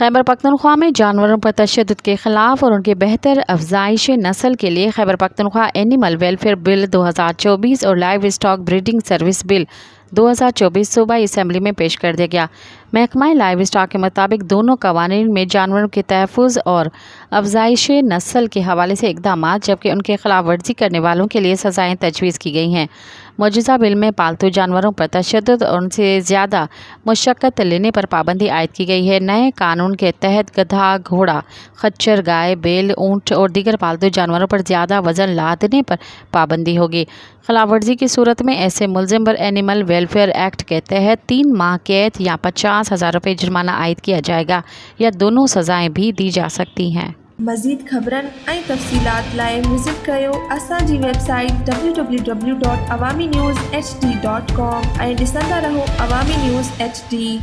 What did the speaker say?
खैबर पख्तूनख्वा में जानवरों पर तशद्दुद के खिलाफ और उनकी बेहतर अफजाइश नस्ल के लिए Khyber Pakhtunkhwa animal welfare bill 2024 और live stock breeding service bill 2024 सूबाई असम्बली में पेश कर दिया गया। महकमा लाइव स्टॉक के मुताबिक दोनों कवानीन में जानवरों के तहफ़्फ़ुज़ और अफजाइश नस्ल के हवाले से इक़दाम, जबकि उनके खिलाफ वर्जी करने वालों के लिए सज़ाएँ तजवीज़ की गई हैं। मौजूदा बिल में पालतू जानवरों पर तशद्दुद और उनसे ज़्यादा मुशक्क़त लेने पर पाबंदी आयद की गई है। नए कानून के तहत गधा, घोड़ा, खच्चर, गाय, बैल, ऊँट और दीगर पालतू जानवरों पर ज़्यादा वज़न लादने पर पाबंदी होगी। खिलाफ वर्जी की सूरत में ऐसे मुल्ज़िम पर एनिमल वेलफेयर एक्ट के तहत 3 माह कैद या 50,000 रुपये जुर्माना आयद किया जाएगा या दोनों सज़ाएँ भी दी जा सकती हैं। मज़ीद ख़बरनि ऐं तफ़सीलात लाइ विज़िट कयो असांजी वेबसाइट www.awamiNewsHD.com ऐं ॾिसंदा रहो अवामी न्यूज़ HD।